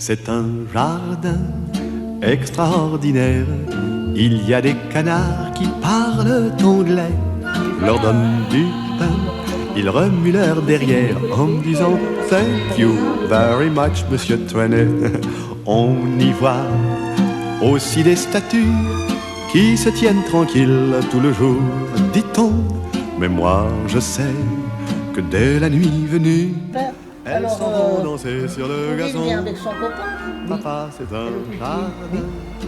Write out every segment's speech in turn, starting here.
C'est un jardin extraordinaire. Il y a des canards qui parlent anglais. Leur donne du pain, ils remuent leur derrière en me disant Thank you very much, Monsieur Trenet. On y voit aussi des statues qui se tiennent tranquilles tout le jour, dit-on. Mais moi je sais que dès la nuit venue, elles s'en vont danser sur le gazon. Il vient avec son copain. Papa, c'est un jardin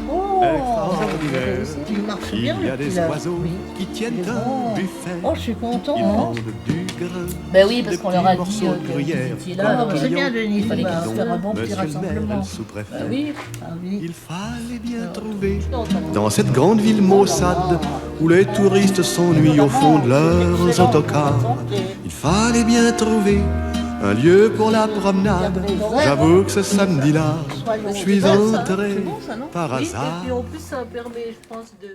Oh, extraordinaire. il marche bien. Il y a des oiseaux qui tiennent un buffet. Oh, je suis content. Ils vendent du grain. Ben oui, parce des qu'on leur a petits dit morceaux de que vous gruyère. étiez là. Ah, c'est bien, Denis. Il fallait Bah, qu'ils faire un bon petit Monsieur le maire, rassemblement. le sous-préfet. Ben oui. Ah oui. Il fallait bien trouver dans cette grande ville maussade où les touristes s'ennuient au fond de leurs autocars. Il fallait bien trouver un lieu pour la promenade. J'avoue que ce samedi-là, je suis entré par Oui, et hasard. puis en plus, ça permet, je pense, de...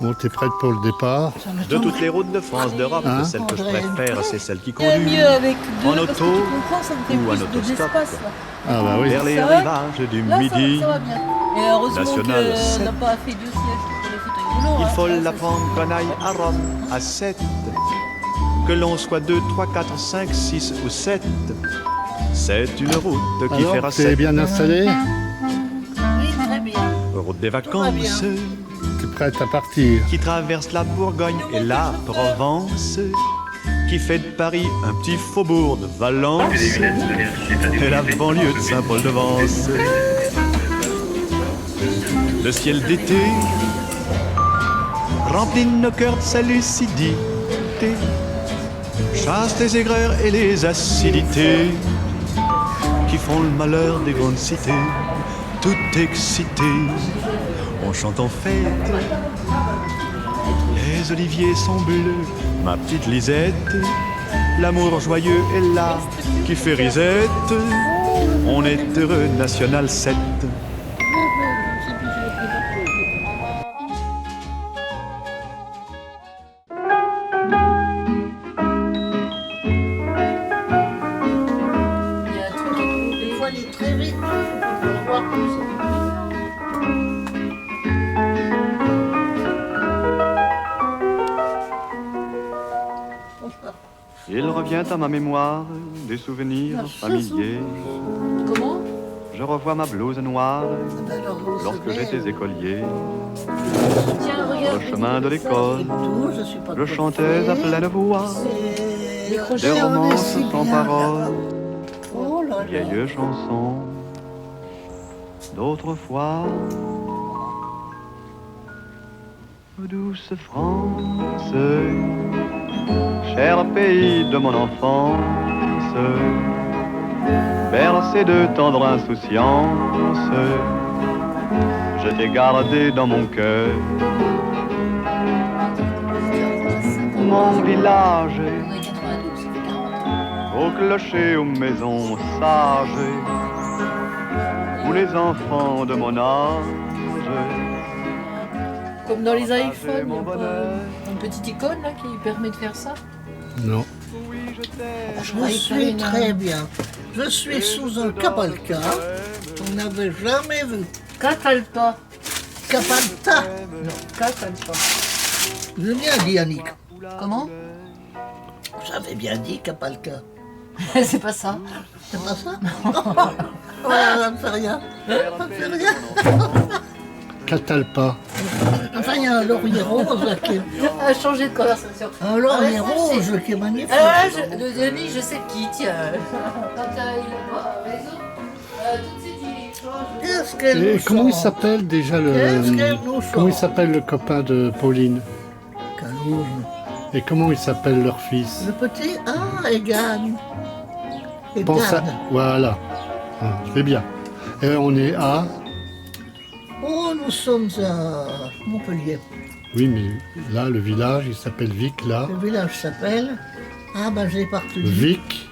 Bon, t'es prête pour le départ? De toutes les routes de France, d'Europe, Hein? celle que je préfère, c'est celle qui Il y a conduit mieux avec deux, en parce que auto tu comprends, ça me fait ou en plus autostop. d'espace, là. Ah bah oui. vers les Ça va rivages du Là, Midi. ça va bien. Et heureusement National qu'on 7. n'a pas fait deux sièges pour les fauteuils roulants. Il hein. faut Ça, l'apprendre qu'on aille à Rome à 7. Que l'on soit 2, 3, 4, 5, 6 ou 7. C'est une route qui Alors, fera t'es 7. bien installé? Oui, très bien. Route des va vacances T'es prête à partir? qui traverse la Bourgogne et la Provence. Qui fait de Paris un petit faubourg de Valence. Et la banlieue de Saint-Paul-de-Vence. Le ciel d'été remplit nos cœurs de sa lucidité. Chasse les aigreurs et les acidités qui font le malheur des grandes cités. Tout excité, on chante en fête. Les oliviers sont bleus, ma petite Lisette. L'amour joyeux est là qui fait risette. On est heureux, National 7. Il y a un truc à trouver. Il faut aller très vite pour voir tout ça. Il revient à ma mémoire des souvenirs familiers. Comment? Je revois ma blouse noire Alors, vous lorsque savez, j'étais écolier. Tiens, regarde. Le chemin de l'école, tout, je suis pas je chantais à pleine voix des romances sans paroles, Oh là là. vieilles chansons d'autrefois. Oh, douce France, cher pays de mon enfance, bercé de tendre insouciance, je t'ai gardé dans mon cœur. Mon village, On est 92, ça fait 40. au clocher, aux maisons sages, où les enfants de mon âge. Comme dans les Partagez iPhones, mon il y a pas bonheur. une petite icône là qui permet de faire ça. Non. Oui, je t'aime. Je suis très bien. Je suis sous un Capalca. On n'avait jamais vu. Catalpa. Capalta. Non, Catalpa. Je bien dit, Yannick. Comment? J'avais bien dit Capalca. C'est pas ça. C'est pas ça? Voilà, ça ne fait rien. Ça ne fait rien. Catalpa. Enfin, il y a un laurier rose qui est, A changé de conversation. un laurier Ah, ça, rose c'est- qui est magnifique. Alors là, le Denis, je sais qui, tiens. Quand il n'a pas raison, tout de suite il change. Qu'est-ce qu'elle Et nous comment il sort s'appelle déjà Qu'est-ce qu'elle nous Comment il sort s'appelle le copain de Pauline? Calouge. Et comment il s'appelle leur fils? Le petit, Egan. Pense à... Egan. Voilà. Ah, c'est bien. Et on est à... Oh, nous sommes à Montpellier. Oui, mais là, le village, il s'appelle Vic, là. Le village s'appelle... Ah, ben j'ai partout dit. Vic,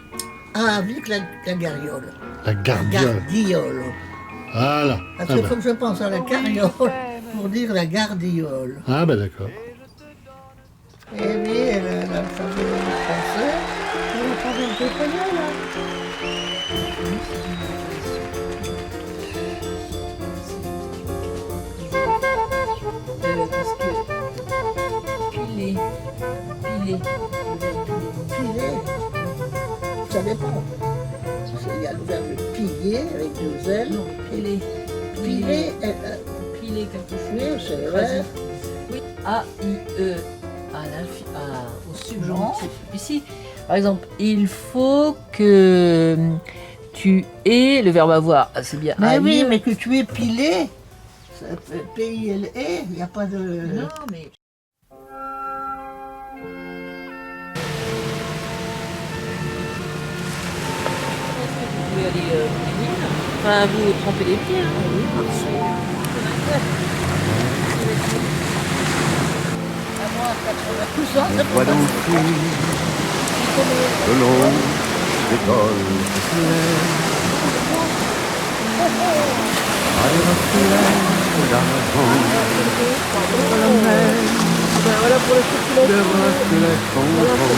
Ah, Vic la Garriole. la Gardiole. Gardiole. Voilà. Parce Ah qu'il bah, faut que je pense à la carriole pour dire la gardiole. ah bah d'accord. Et oui, elle a l'alphabet français. espagnol, là. Parce que piler, Piler. Ça dépend. Il y a le verbe piller avec deux L. non, piler, Piler, piler quelque chose. oui, c'est vrai. Oui, A-I-E, au subjonctif. Ici, par exemple, il faut que tu aies le verbe avoir. Ah, c'est bien. Mais A-I-E. oui, mais que tu es pilé, P-I-L-E, il n'y a pas de... Non, mais. Vous pouvez aller enfin, vous trempez les pieds. Hein. Oui, marcher. À moins 80%. Tout ça, Vois donc le long des golfes clairs, à des reflets d'argent sur la mer, voilà pour le chocolat. des reflets contents,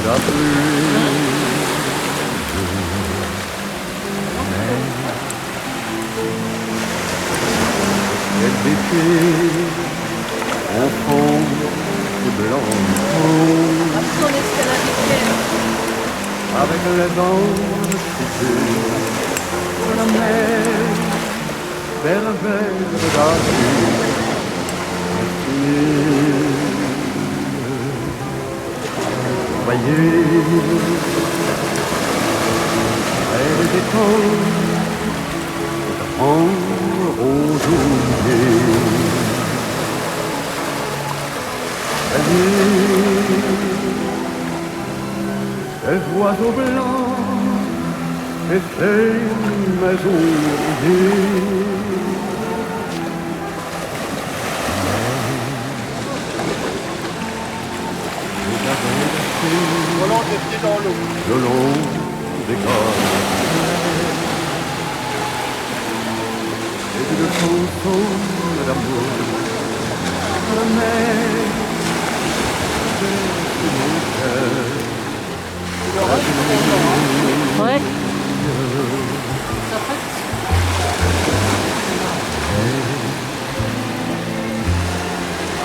la pluie. Quel d'été, en fond de blanc, avec les anges fixés sur la mer, merveille d'azur, voyez, près des temps, en roselier. Ces oiseaux blancs et ces maisons rouillées. Volant des pieds dans l'eau. Le long des golfes et de chansons d'amour dans la mer de mon cœur. Ouais.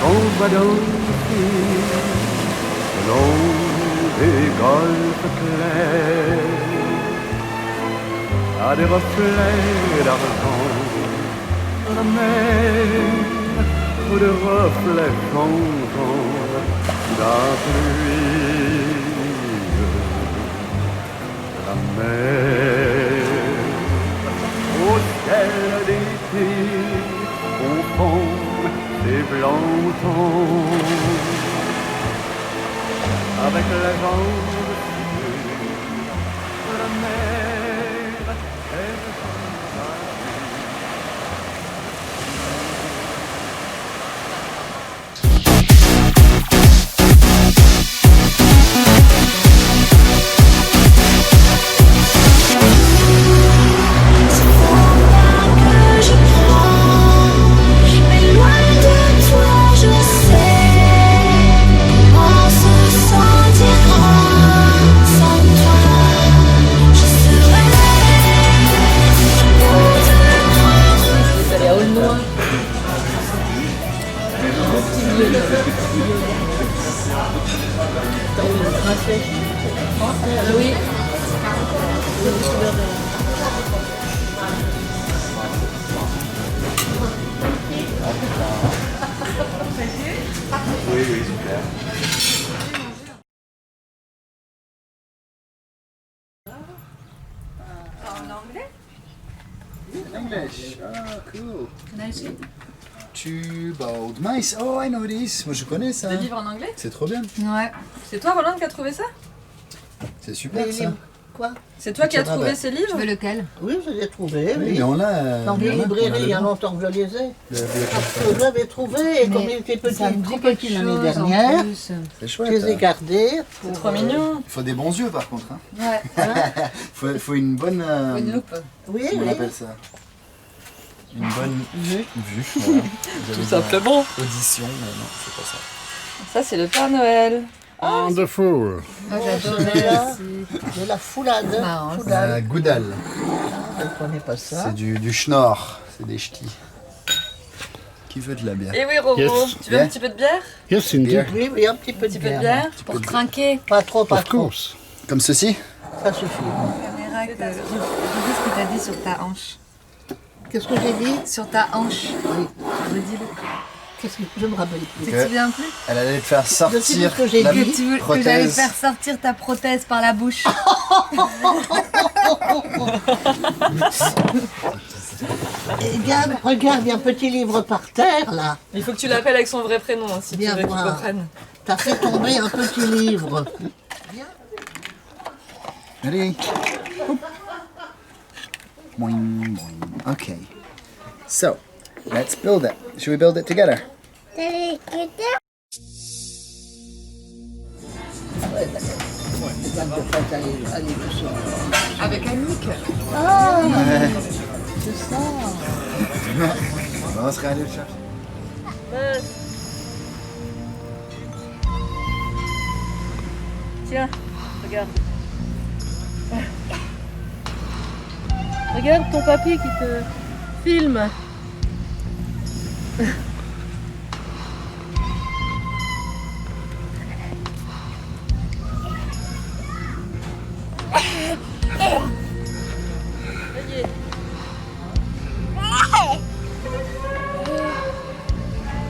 On va danser le long des golfes clairs à des reflets d'argent dans la mer, ou des reflets chantants la pluie de la mer. Au ciel d'été, au fond des blancs tons, avec les vents de la mer et le Mais loin de toi, je sais comment se sentira sans toi. Je serai pour te rendre. Aller à Aulnois. Oui. English. Oh, cool. Tube old mice. Oh, I know this. Moi, je connais ça. Des livres en anglais? C'est trop bien. Ouais. C'est toi, Roland, qui a trouvé ça? C'est super Les ça. livres. Quoi? C'est toi qui as Ah, trouvé bah. ces livres? lequel? Oui, je l'ai trouvé, Oui, oui. mais on l'a. Dans les on a librairies, il y a le droit. longtemps que je les ai. Le- Je l'avais trouvé et comme il était petit, trop petit l'année dernière, C'est je chouette. les ai gardés. C'est trop mignon. Il faut des bons yeux par contre. Hein. Ouais. Faut une bonne. Une loupe. Oui, Comment on oui. appelle ça? Une bonne vue. Voilà. J'allais dire simplement. Audition, mais non, c'est pas ça. Ça, c'est le Père Noël. On the floor. De la foulade. Marrant, ça. Foulade. Goudal. Je ne connais pas ça. C'est du schnorr. C'est des ch'tis. Qui veut de la bière? Et oui, Roro, Yes. tu veux un petit peu de bière? Yes, Cindy. Beer. Oui, oui, un petit peu de Un petit peu de bière. bière pour trinquer. Pas trop, pas Of trop. course. Comme ceci? Ça suffit. Caméra, je dis ce que t'as dit sur ta hanche. Qu'est-ce que j'ai dit? Sur ta hanche. Oui. Redis-le. Qu'est-ce que je me rappelle plus. Tu te souviens plus? Elle allait te faire Je sais sortir plus ce que j'ai la dit. Que j'allais prothèse. faire sortir ta prothèse par la bouche. Eh bien, regarde, il y a un petit livre par terre, là. Il faut que tu l'appelles avec son vrai prénom hein, si Viens tu veux qu'il voir. comprenne. T'as fait tomber un petit livre. Allez. Boing, boing. Okay. So, let's build it. Should we build it together? Avec Annick. On serait allé le chercher. Tiens, regarde. Regarde ton papy qui te filme.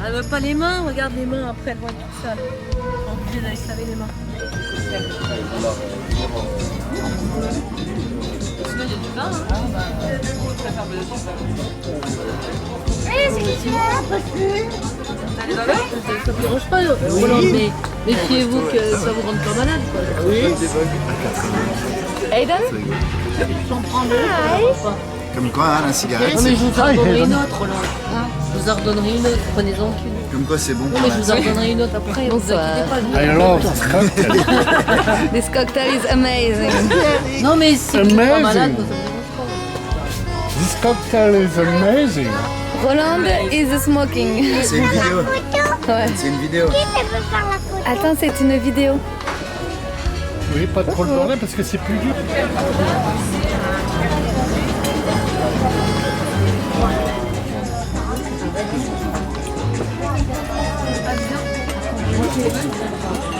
Elle veut pas les mains, regarde les mains, après elle voit tout ça. On est obligé d'aller se laver les mains. Sinon il y a du vin, hein. Ça ne dérange pas, Roland, mais méfiez-vous que ça vous rende pas malade. Quoi. Aiden? J'en prends deux, ça ne pas. Comme quoi, hein, la cigarette, Non mais c'est... je vous en redonnerai une autre, Roland. Je vous en redonnerai une autre, prenez-en qu'une. Comme quoi, c'est bon Non pour mais la... je vous en redonnerai une autre après, vous inquiétez pas. I love this cocktail. This cocktail is amazing. Non mais si vous êtes pas Amazing. malade, moi, ça me dérange pas. This cocktail is amazing. Roland is smoking. C'est une vidéo. Ouais. C'est une vidéo. Attends, c'est une vidéo. Oui, pas trop le bordel parce que c'est plus dur.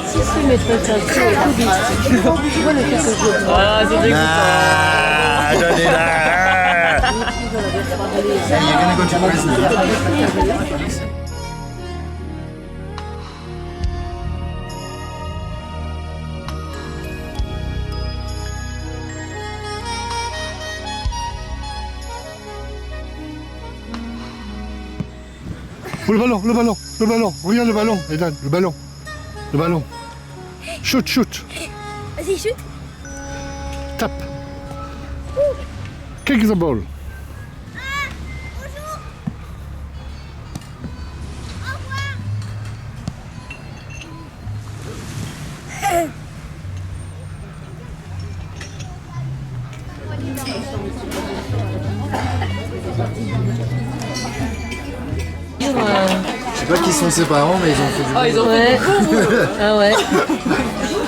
Si, mais ça, ça, tout vite. Tu vois le fait que je... Ah, c'est dégoûtant. Ah, donnez-la. You're gonna go to prison. Oh, le ballon, le ballon, le ballon. Regarde le ballon, Aidan, le ballon. Le ballon. Shoot, shoot. Vas-y, chute. Tape. Kick the ball. Je sais pas qui sont ses parents, mais ils ont fait du bon. Ils ont ouais. Ah ouais.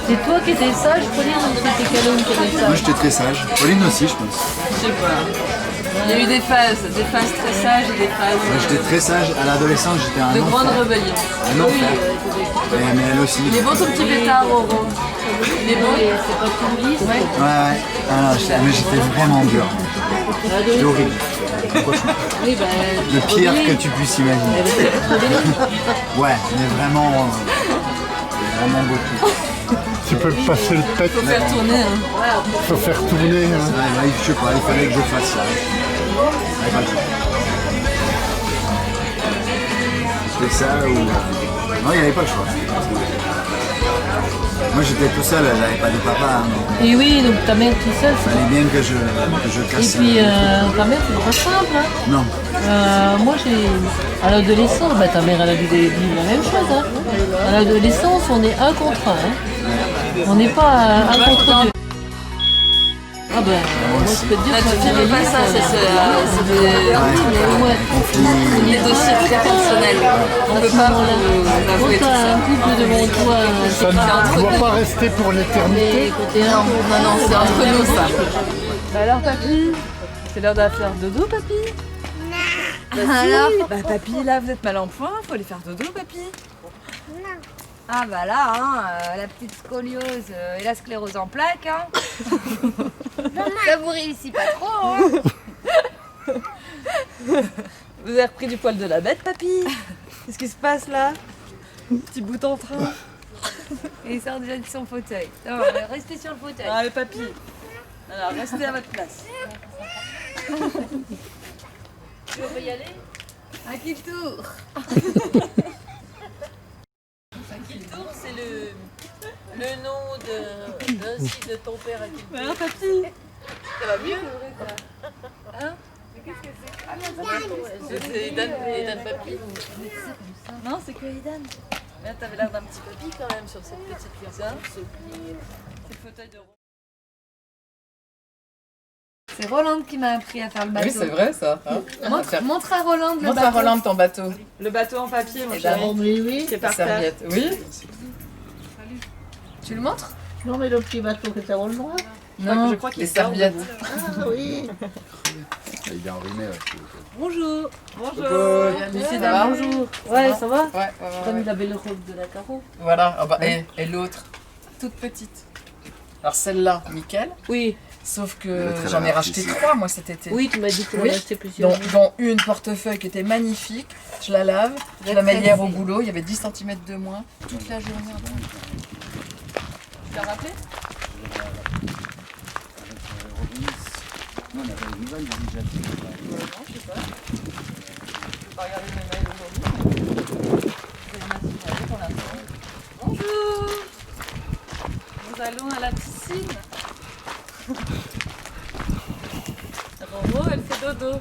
C'est toi qui étais sage, Pauline, ou c'était Calum qui était Moi, sage? j'étais très sage. Pauline aussi, je pense. Je sais pas. Il y a eu des phases très sages et des phases Moi, j'étais très sage. À l'adolescence, j'étais un de enfant. grande rébellion. Un enfer. Mais elle aussi. Il est bon ton petit pétard, Roro. Il est bon. C'est pas tout lisse. Ouais, ouais. Ah, non, mais j'étais vraiment dur. C'était horrible. Oui, bah, Le pire que tu puisses imaginer. Ouais, mais vraiment... vraiment beaucoup. Tu peux passer le pet. Faut faire tourner. Hein. Faut faire tourner. Hein. Ouais, ouais, je sais pas, il fallait que je fasse ça. Ouais, pas le choix. C'était ça ou... Non, il n'y avait pas le choix. Moi, j'étais tout seul, j'avais pas de papa. Hein, donc Et oui, donc ta mère tout seule. il fallait bien que je Et casse... puis ta mère, c'est pas simple. Hein. Non. Moi, à l'adolescence, bah, ta mère, elle a dû vivre la même chose. Hein. À l'adolescence, on est un contre un. Hein. On n'est pas un contre deux. Ah ben, moi je peux te dire Là, que tu filmes pas ça, c'est des dossiers très personnels. On peut pas vous avouer tout quand t'as ça. un couple devant toi, Ça ne doit pas rester pour l'éternité. côté Non, c'est entre nous ça. Alors papy, c'est l'heure d'aller faire dodo papy. Alors Bah papy, là vous êtes mal en point, faut aller faire dodo papy. Ah bah là, hein, la petite scoliose et la sclérose en plaques, hein. Ça vous réussit pas trop, hein. Vous avez repris du poil de la bête papy. Qu'est-ce qui se passe là? Petit bout en train. Et il sort déjà de son fauteuil. Non, restez sur le fauteuil. Allez papy, alors restez à votre place. Tu veux y aller? À qui le tour? Akiltour, c'est le nom d'un site de ton père Akiltour. Alors papy, Ça va mieux? Hein? Mais qu'est-ce que c'est? C'est Edan Papy. non c'est que Aidan. Là, t'avais l'air d'un petit papy quand même sur cette petite pizza. C'est le fauteuil de C'est Roland qui m'a appris à faire le bateau. Oui, c'est vrai ça. Montre à Roland le Montre bateau. à Roland ton bateau. Le bateau en papier, mon Et chéri. Oh, mais oui. Qui est La par terre. serviette. Oui. Tu le montres? Non, mais le petit bateau que ça vole loin. Non, je crois qu'il les sort serviettes. debout. Ah oui. Il est enrhumé. Bonjour. Bonjour. Monsieur, Ça va bonjour. Ouais, ça va? Ouais, ouais, T'as mis ouais. la belle robe de la Caro? Voilà. Ah bah, et l'autre, toute petite. Alors celle-là, nickel. Oui. Sauf Elle est que très j'en ai rare, racheté ici. 3 moi cet été. Oui, tu m'as dit que tu Oui. en acheté plusieurs. Dont une portefeuille qui était magnifique. Je la lave, je la mets hier au boulot. Il y avait 10 cm de moins toute la journée. Tu l'as rappelé? On avait une nouvelle initiative. Pas regarder mes mails aujourd'hui. Bonjour. Nous allons à la piscine. Roro, elle fait dodo.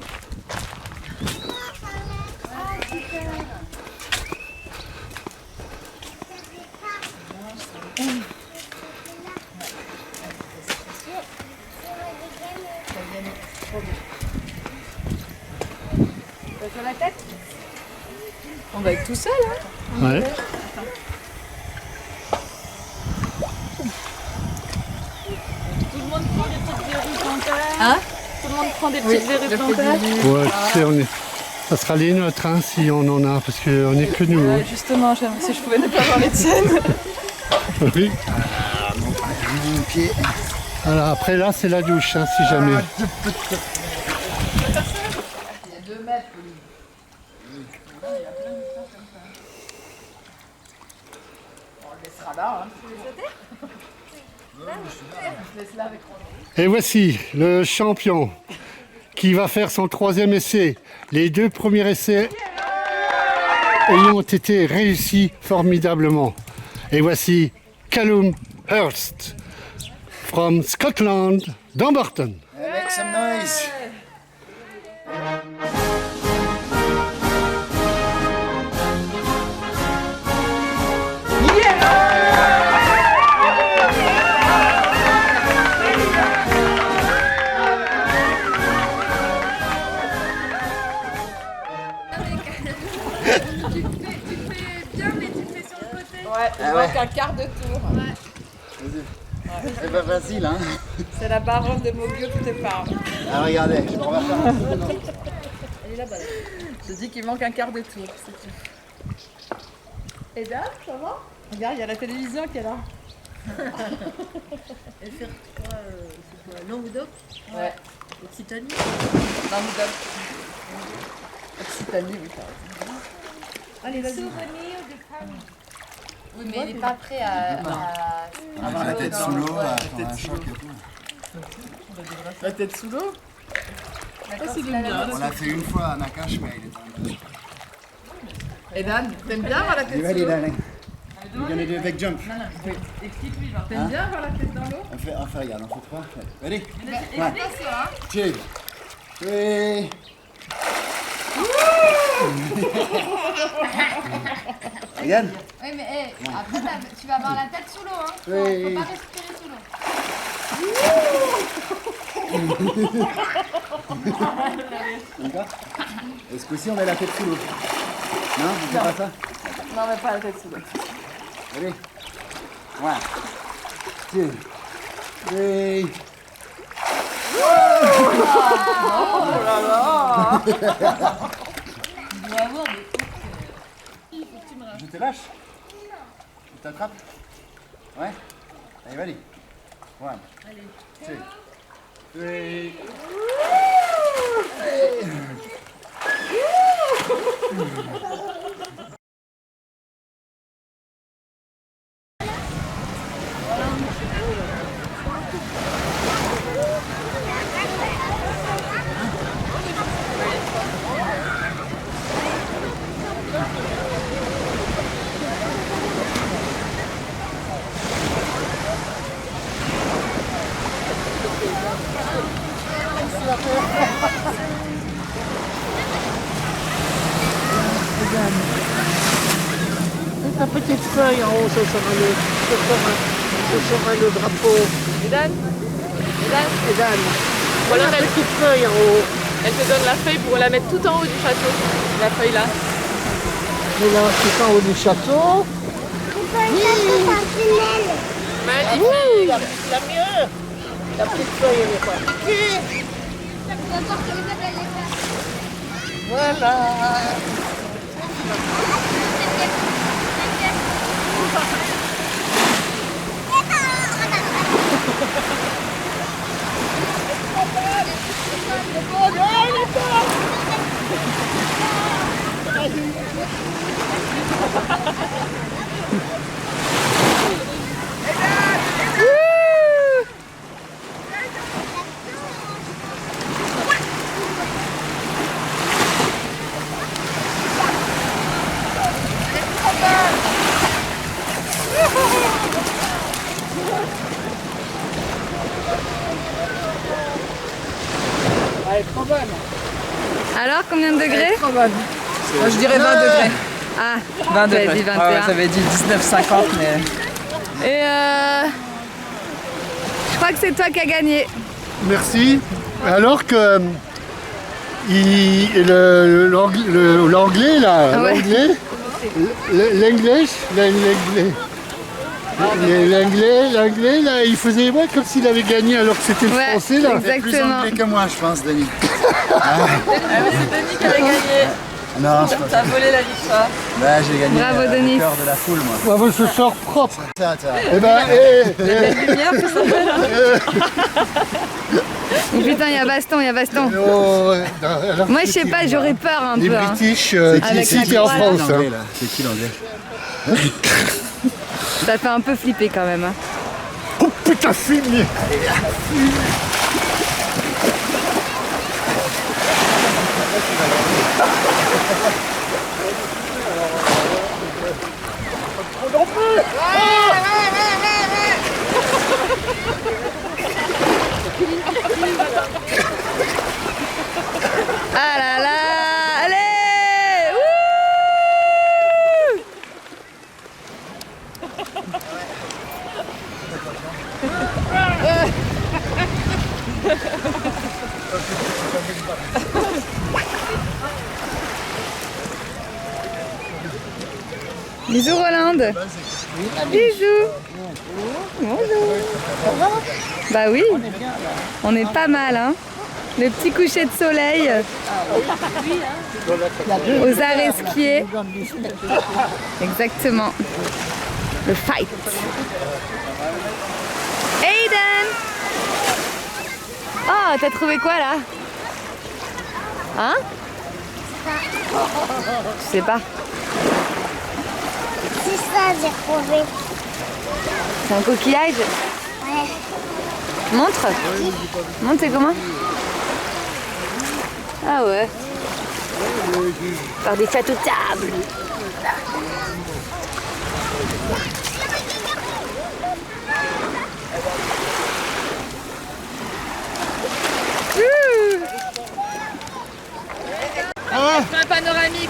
Sur la tête? On va être tout seul, hein? Ouais. Tout le monde prend des petites verrues plantaires. Hein? Tout le monde prend des petites verrues plantaires. Ouais, tu sais, ça sera les nôtres hein, si on en a, parce qu'on n'est que nous. Ouais, justement, j'aimerais si je pouvais ne pas voir les tiennes. Hein. Oui. Mon pied. Alors après là, c'est la douche, hein, si jamais. Et voici le champion qui va faire son 3e essai. Les 2 premiers essais ayant été réussis formidablement. Et voici Callum Hurst from Scotland, Dumbarton. Make some noise. Ouais, il manque un quart de tour. C'est pas facile, hein. C'est la baronne de Mogio qui te parle. Ah, regardez, je m'en vais faire un peu, non. Je dis qu'il manque un quart de tour. Et là, ça va? Regarde, il y a la télévision qui est là. Elle fait quoi? C'est quoi? Languedoc? Ouais. Occitanie? Languedoc. Occitanie, oui, t'as raison. Allez, vas-y. Oui, mais il est pas prêt à... Avoir la tête sous l'eau, avoir un choc et tout. La tête sous l'eau? On l'a fait une fois à Nakash, mais il était un peu. Et Dan, t'aimes bien avoir la tête You sous ready, l'eau? darling? You're gonna do a big jump. Explique-lui, genre. T'aimes bien avoir la tête dans l'eau? On fait, regarde, on fait 3. Ready? Attention, hein. 2, 3. Regarde. Oui, mais après, tu vas avoir la tête sous l'eau, hein. Oui. Faut pas respirer sous l'eau. D'accord. Et ce coup-ci, on met la tête sous l'eau. Non, on fait pas ça? Non, mais pas la tête sous l'eau. Allez. Voilà. Two, three. Je te lâche? Je t'attrape? Ouais? Allez, vas-y. One. Allez. Two, three. Ta petite feuille en haut, ce sera le drapeau. Edan Edan, Voilà, la petite feuille en haut. elle te donne la feuille pour la mettre tout en haut du château. La feuille là. Mais là, c'est en haut du château. Magnifique. La mieux. La petite feuille, elle est pas piquée. Voilà. Elle est trop bonne. Alors, combien de degrés? Trop bonne. Moi, je dirais 20 degrés. Ah, 20 t'avais degrés. dit 21. Ah ouais, j'avais dit 19,50 mais... Et je crois que c'est toi qui as gagné. Merci. Alors que l'anglais là, Ah ouais. l'anglais là, il faisait comme s'il avait gagné alors que c'était le Ouais, français là. T'es plus exactement. anglais que moi, je pense, Denis. Ah mais c'est Denis qui avait gagné. Non, c'est pas T'as ça. volé la victoire. Bah, j'ai gagné Bravo, le Denis. cœur de la foule, moi. Bravo, ce sort propre. Ça. Eh ben, Lumière, ça s'appelle. Oh, putain, il y a baston, il y a baston. alors Moi, je sais pas, j'aurais peur un les peu. Hein. British, Avec qui la étaient en croix, là. France. hein. L'anglais, là. C'est qui l'anglais? Ça fait un peu flipper quand même. Hein. Oh putain, fumier. Ah là là, allez, wouh. Bisous Rolande. Bisous. Bonjour. Bah oui, on est pas mal hein. Le petit coucher de soleil aux Areskiers. Exactement. Le fight. Aiden. Oh, t'as trouvé quoi là? Hein? Je sais pas. C'est ça, j'ai trouvé. C'est un coquillage? Ouais. Montre. Montre, c'est comment? Ah ouais. Par des châteaux de table. Un panoramique.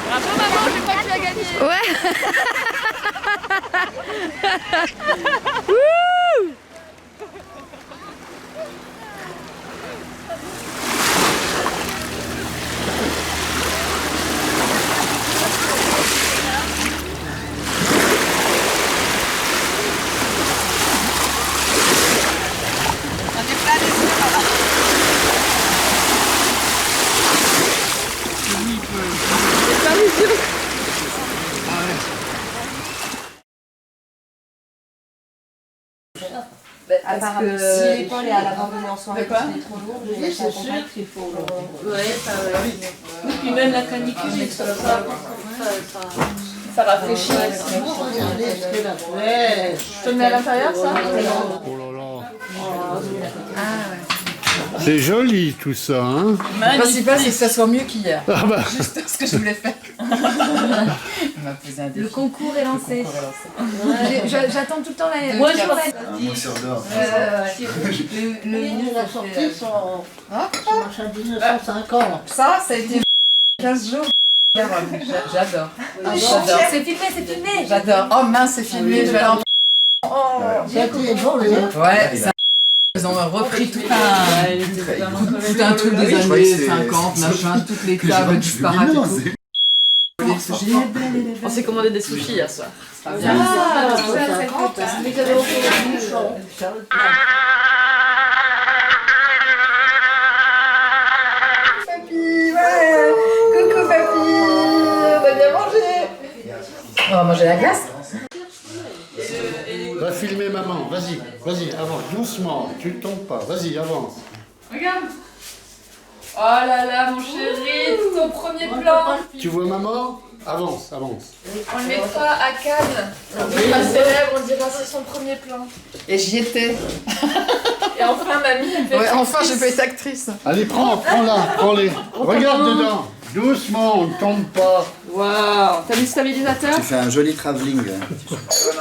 Bravo maman, j'ai Parce que si l'épaule est à l'abandonner en soirée parce qu'elle est trop lourde, Oui, c'est sûr. qu'il faut. Ouais, ça va. Oui, puis même la canicule, ça rafraîchit. Regardez ce que la flèche. Je te le mets à l'intérieur, ça? Oh là là. C'est joli tout ça, hein? Le principal, c'est que ça soit mieux qu'hier. Ah bah. Juste ce que je voulais faire. On m'a posé un défi. Le concours est lancé. Concours est lancé. J'attends tout le temps la. Moi, je pense. Un mot sur d'or. Il a sorti son machin 1950. Ça a été 15 jours. J'adore. J'adore. C'est filmé. J'adore. Oh mince, c'est filmé, je vais l'entendre. Ça a été volé. Ouais, ça. Ils ont repris tout un truc des Je croyais que années c'était- 50, machin, toutes les Que j'ai tables vendu, disparates et non, tout. On s'est commandé des sushis hier soir. Ah, bien. Mais j'avais offert un bouchon. Papy, ouais. Coucou papy, on a bien mangé. On va manger la glace. Va filmer maman, vas-y, avance, doucement, tu ne tombes pas, vas-y, avance. Regarde. Oh là là, mon chéri, ton premier plan. Tu vois maman? Avance. On le mettra à Cannes. On sera célèbre, on dira c'est son premier plan. Et j'y étais. Et enfin, mamie, elle fait. Ouais, enfin, j'ai pas été actrice. Allez, prends-les. Regarde dedans. Doucement, on ne tombe pas. Waouh. T'as mis le stabilisateur? Tu fais un joli travelling.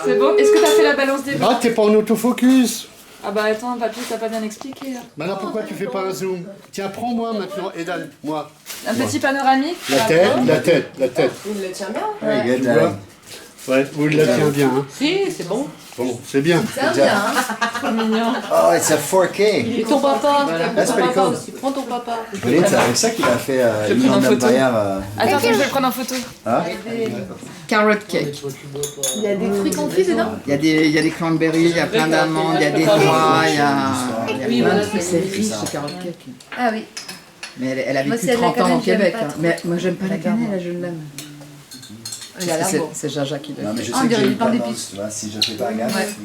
C'est bon. Est-ce que t'as fait la balance des bras? Ah, t'es pas en autofocus. Ah bah attends, papy, t'as pas bien expliqué là. Maintenant, pourquoi tu fais pas un zoom? Tiens, prends-moi maintenant, Edan, moi. Un petit panoramique? La tête. Il le tient bien. Ouais, good Tu vois? eye. Ouais, vous la tient bien. Hein. Si, c'est bon. Bon, c'est bien. C'est bien, hein. Trop mignon. Oh, it's a 4K. Et ton papa, That's ton pretty papa cool. aussi. Prends ton papa. Pauline, c'est avec ça qu'il a fait Je vais prendre en Inland photo. Empire. Attends, je vais le prendre en photo. Hein? Carrot cake. Il y a des fruits confits dedans. Il y a des cranberries, il y a plein d'amandes, il y a des noix, il y a plein de trucs. C'est riche, ce carrot cake. Ah oui. Mais elle a Moi, vécu c'est de la 30 ans au cannelle, j'aime Québec. pas hein. trop. Mais moi, j'aime pas la cannelle, la jeune dame. Il a l'air beau. C'est Jaja qui Non, l'a mais fait. je On sais que dirait j'ai du une pain tendance, d'épices. tu vois, si je fais pas gaffe,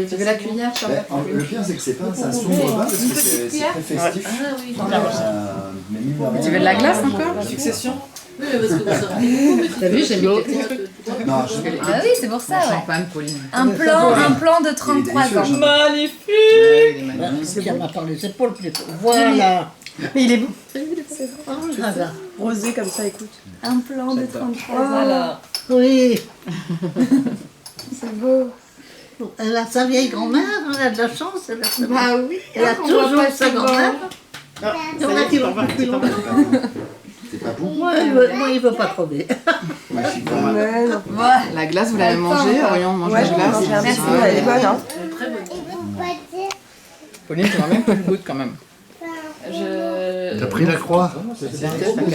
Tu veux la cuillère, Charlotte? Le pire, c'est que c'est pas, ça s'ouvre pas parce que c'est très festif. Ah oui, Mais mine de rien, Tu veux de la glace encore? Succession? oui, parce que ça va. T'as vu, j'ai mis des petits trucs. Non, je Ah oui, c'est pour ça, ouais. Champagne, Pauline. Un plan de 33 ans. Magnifique. Ouais, il est magnifique. C'est qui m'a parlé, c'est Paul plutôt. Voilà. Mais il est beau. Voilà. Rosé comme ça, écoute. Un plan de 33 ans. Voilà. Oui. C'est beau. Elle a sa vieille grand-mère, elle a de la chance. Elle a, sa- Bah oui. elle a On voit toujours pas sa si grand-mère. bon. Il y en a qui vont plus loin. T'es pas bon? Moi, il veut pas trouver. Moi, je suis comme un... La glace, vous l'avez mangée? Orion, mange la glace. Merci. Elle est bonne, hein. Pauline, tu n'as même pas le goût quand même. Je... T'as pris la croix?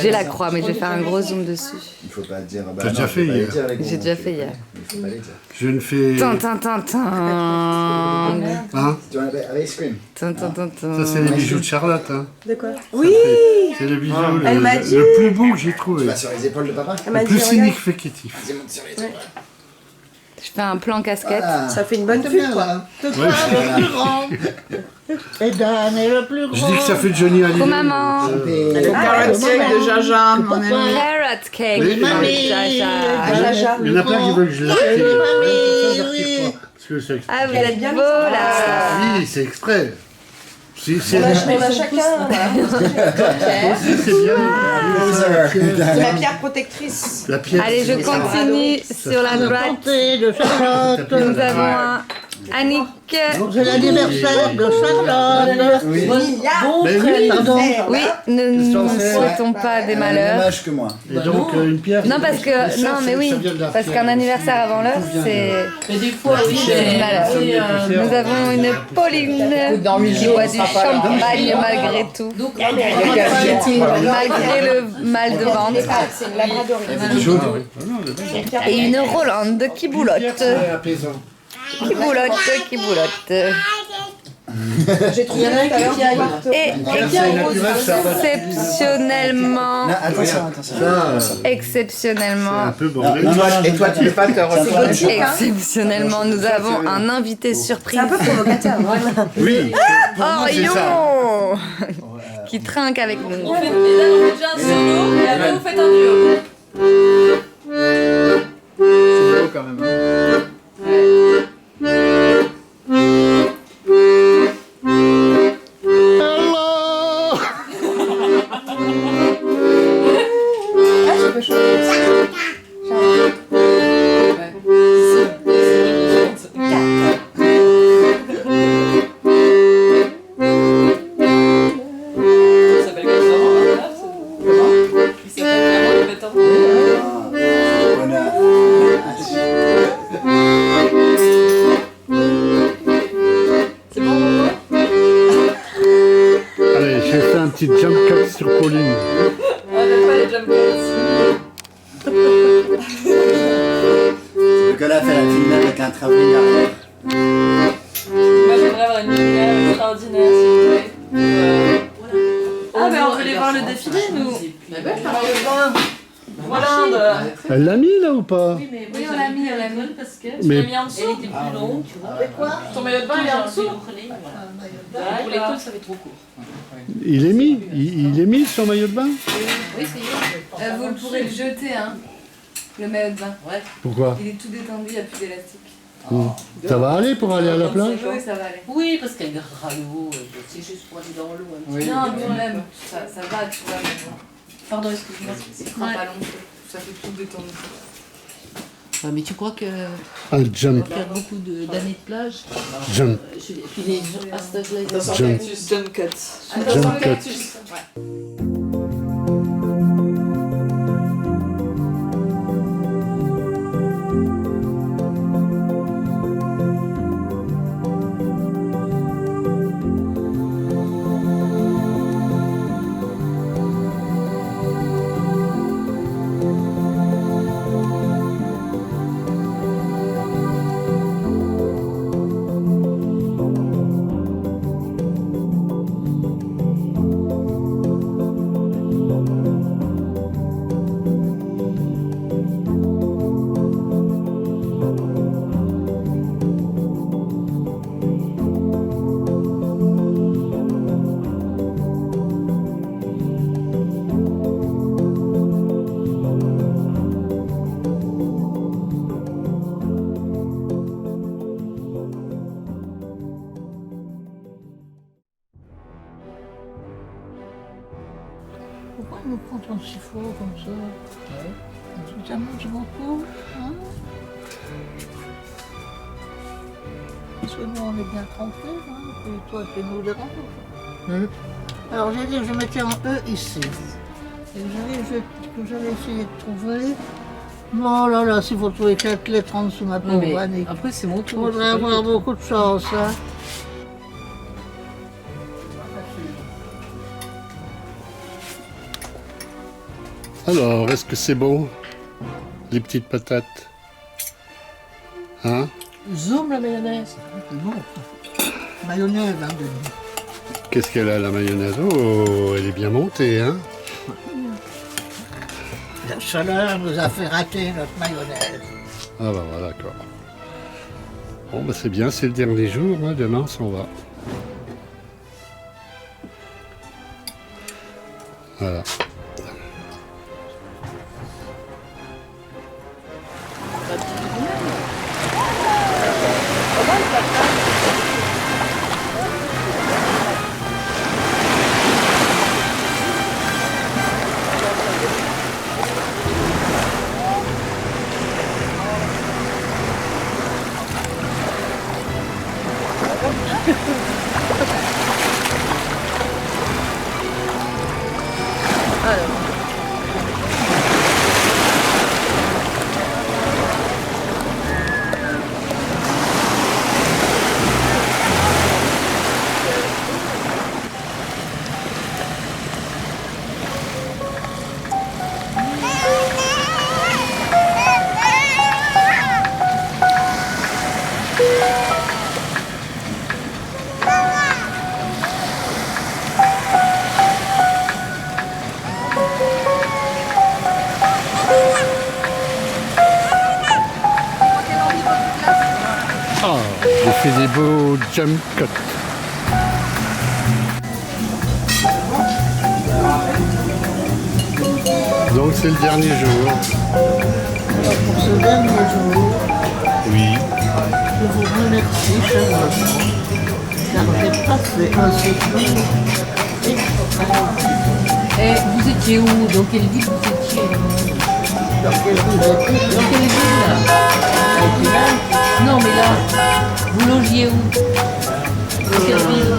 J'ai la croix, mais je vais faire un gros zoom dessus. Il faut pas dire... Bah, T'as déjà fait hier. J'ai déjà fait hier. Il faut pas les dire. Je ne fais... Tintin. Hein? Tu vois, avec Ice Cream. Ça, c'est les bijoux de Charlotte. Hein. De quoi? Oui! C'est le bijou Elle m'a dit. le plus beau que j'ai trouvé. Bah, sur les épaules de papa. Elle m'a Le dit, plus regarde, significatif. Vas-y, monte sur les épaules. Je fais un plan casquette. Ah. ça fait une bonne C'est pub, bien, quoi. là. C'est toi le plus grand. Et Dan est le plus grand. Je dis que ça fait Johnny Hallyday. Pour maman. Le carrot cake de Jaja, mon ami. Carrot cake. Oui, mamie. Jaja. Il y en a plein qui veulent que je l'appelle. Oui. Parce que c'est Ah, vous Elle est êtes bien beau là. Oui, c'est exprès. C'est On a chacun. c'est bien. La pierre protectrice. La pièce. Allez, je continue sur la droite. Santé de Charlotte. Nous avons un Annick. C'est l'anniversaire de Charlotte. Oui. Bon Mais oui. prénom. Pardon. Oui, ne nous souhaitons pas des Elle a le même malheurs. âge que moi. Et donc, une pierre. Non, parce que. Non, mais oui. Parce qu'un anniversaire avant l'heure, c'est. Mais des fois, oui, C'est malheur. Nous avons une Pauline Dans 8 qui jours, boit on du sera pas là. champagne malgré tout. donc, Malgré le mal de ventre. Elle fait du jaune. Et une Rolande qui boulotte. Apaisant. Qui boulotte, qui boulotte. J'ai trouvé tout à l'heure du marteau. Et exceptionnellement, Non, attention, attention. Ça, c'est exceptionnellement, un peu Non, bordé. non, et toi, tu veux pas te refaire exceptionnellement, nous avons un invité surprise. provocateur. Oui, pour moi, c'est ça. Orion qui trinque avec nous. On fait, et là, on fait déjà un solo et après vous faites un duo. C'est beau quand même. Ah, je peux changer. Il s'appelle comme ça, hein, il s'appelle vraiment le bêta. Bonheur. C'est bon pour moi? Allez, j'ai fait un petit jump cut sur Pauline. Ah, j'aime pas les jump cuts. Le gars là fait la filmer avec un travelling arrière. Moi j'aimerais avoir une lumière extraordinaire s'il vous plaît. Ah mais on veut les voir le défilé nous. Voilà. Elle l'a mis là ou pas? Oui, mais Oui, on l'a mis, on l'a mis. parce que Tu Mais- l'as mis en dessous. elle était plus longue, tu vois. Ton maillot de bain il est en dessous. Pour l'école, ça fait trop court. Il est mis, il est mis son maillot de bain? Oui, c'est Vous le pourrez le jeter, hein, le maillot de bain. Ouais. Pourquoi? Il est tout détendu, il n'y a plus d'élastique. Ça va aller pour aller à la plage? Oui, ça va aller. Oui, parce qu'elle gardera l'eau, c'est juste pour aller dans l'eau. un petit Oui. Non, mais on l'aime. Ça va, tu vois. Mais bon. Pardon, excuse-moi. Ce sera pas long, ça fait tout détendu. Ouais, mais tu crois que Un jump, faire beaucoup d'années de plage, jump, puis les à cet âge-là, ils ont jump, Jump cut. jump cut. Pourquoi il me prend ton sifflot comme ça? Ça mange beaucoup, hein? Parce que nous, on est bien trompés, hein? Et toi, tu nous déranges. Alors, j'ai dit que je mettais en E ici. Et que j'allais essayer de trouver. Oh là là, s'il faut trouver 4 lettres en dessous, ma Non, mais pauvre Annick. après, c'est mon Il tour. faudrait avoir beaucoup de chance, hein? Alors, est-ce que c'est bon? Les petites patates? Hein? Zoom la mayonnaise. C'est bon. Mayonnaise, hein, Denis. Qu'est-ce qu'elle a la mayonnaise? Oh, elle est bien montée, hein? La chaleur nous a fait rater notre mayonnaise. Ah bah voilà, d'accord. Bon bah c'est bien, c'est le dernier jour, hein, demain on s'en va. Voilà. Ah, j'ai fait des beaux jump cuts. Donc c'est le dernier jour. Alors pour ce dernier jour, Oui. je vous remercie chaleureusement, car j'ai passé un séjour extraordinaire. Et vous étiez où? Dans quelle ville vous étiez? Dans quelle ville Dans quelle ville là? Non mais là, vous logiez où? Dans quelle ville?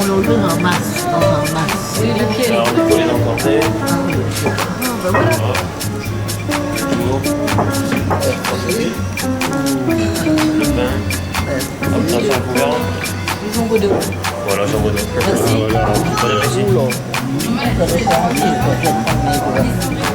On logeait dans un mas. Oui, lequel? Alors, il faut les emporter. Le pain. Hop, ça sent couvert. Les jambes d'eau. Voilà, j'en vois d'autres. Merci. Bon appétit. Ça dépend, il faut que je prenne mes doigts.